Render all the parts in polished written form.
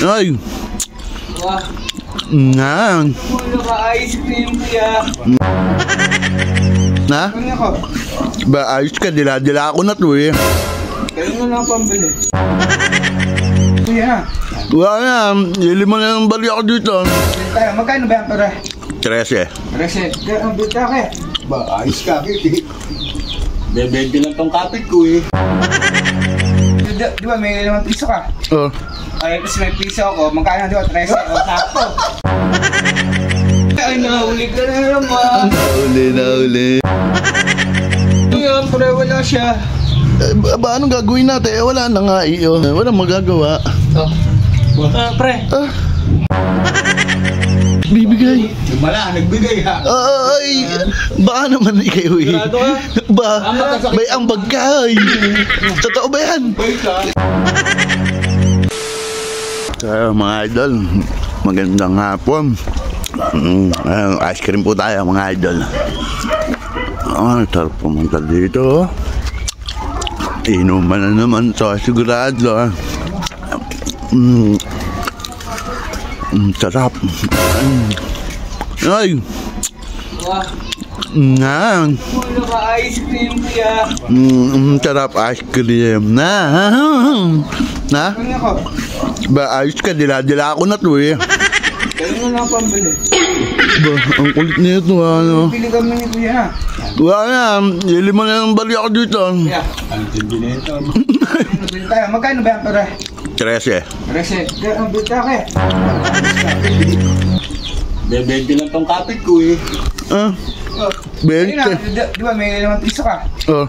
Ay. Na. Wala ka ice cream kuya. Na? Kanya ko. Ba, ayos ka. Dila-dila ako na to eh. Kaya mo lang pambili. Kuya. Wala na. Hili mo na ng bali ako dito. Tayo, magkano ba yan pare? 13. Kaya ang bita ka eh. Ba, ayos ka, Kiki. Bebente lang tong kapit ko eh. Di ba may 5 piso ka? Oh. Ay, kasi may piso ako. Magkano di ba? 13. O, sakto. Ay, nahuli ka na naman. Nauli. Kuya, pare, wala siya. Ba, anong gagawin natin? Wala na nga iyo. Wala magagawa. Pre. Bibigay. Wala, nagbigay ha. Ay, baka naman kayo eh. Ba, may ambag ka eh. Totoo ba yan? Kaya mga idol, magandang hapon. Ice cream po tayo mga idol. Sarap pumunta dito. Inuman na naman so sigurado. Sarap. Ay. Na. Wala ka ice cream kuya. Sarap ice cream. Na. Kanya ko. Ba, ayos ka. Dila-dila ako na to eh. Kaya mo lang pambili. Ba, ang kulit nito ano. Pili kami ni kuya na. Wala na. Hili mo na ng bali ako dito. Kuya. Ang tindi na ito. Tayo, magkano ba yan pare? 13. Kaya ang bita ka eh. Bebente lang tong kapit ko eh. Ah, Ayun na, 20. di ba may 5 piso ka? Oh.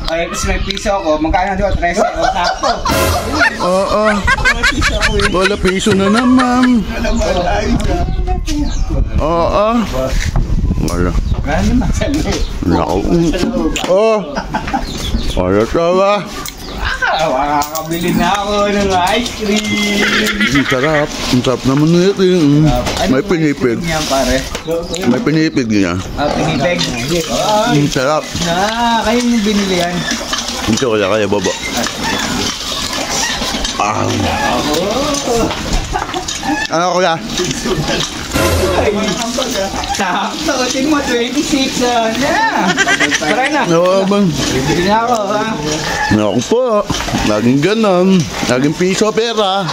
Ay, kasi may piso ako. Magkano di ba? 13. O, sakto. Oo. Wala piso na naman. Oo. Wala. Gano'n na sa loob. Naku. Oh. Wala tawa. Makakabili na ako ng ice cream. Ang sarap. Ang sarap naman nito. May pinipig. Yan pare. May pinipig niya. Pinipig. Ang sarap. Kayo yung binili yan. Ito kaya kaya baba. Ano kaya? Sakto. Tingin mo, 26 na. Tara na. Oo bang? Bibili na ako ha. Ako po. Laging ganon. Laging piso pera.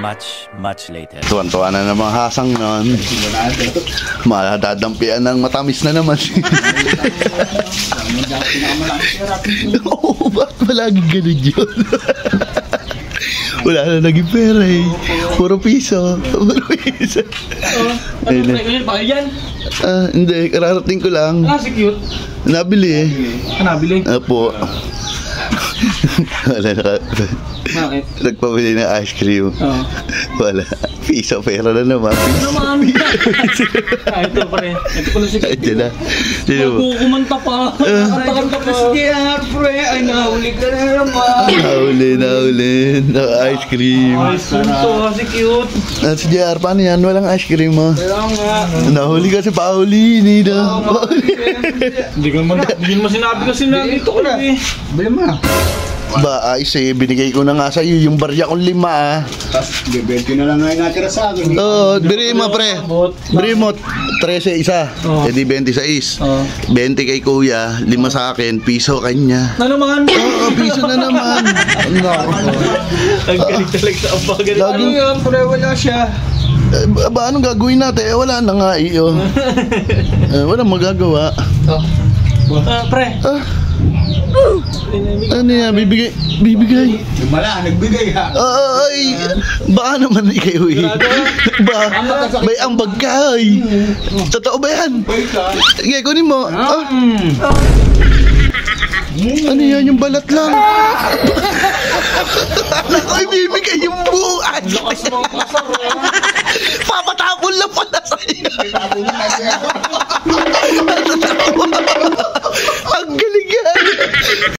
Much later. Tuwan-tuwa na namang hasang nun. Maladadampian ng matamis na naman. Oo, bakit palaging ganun yun? Wala na naging pera eh. Puro piso. Ano ba yan? Hindi, kararating ko lang. Si cute. Nabili eh. Nabili? Apo. Wala na. Bakit? Nagpabili ng ice cream. Wala. Piso pera na naman. Naman. Ito pare. Ito ko na si Ito na. Sino mo? Kumanta pa. Kanta pa. Sige pre. Ay nahuli ka na naman. Nahuli. Ice cream. Ice cream to. Si cute. Si JR, paano yan? Walang ice cream mo. Kaya nga. Nahuli kasi Pauli. Hindi na. Hindi ko naman sinabi kasi na dito ko na. Bili mo na. Ba, ice eh. Binigay ko na nga sa'yo yung barya kong 5 ah. Tapos bebente na lang ngayon natira sa akin. Oo, biri mo pre. Biri mo, 13 isa. E di 26. 20 kay kuya, 5 sa akin, piso kanya. Na naman? Oo, piso na naman. Ang galing talaga sa abagan. Ano yun? Pre, wala siya. Ba, anong gagawin natin? Wala na nga iyo. Walang magagawa. Pre. Ano yan? Bibigay. Wala, nagbigay ha. Ay, baka naman kayo eh. Ba, may ambag ka eh. Totoo ba yan? Sige, kunin mo. Ano yan? Yung balat lang. Ay, bibigay yung buo.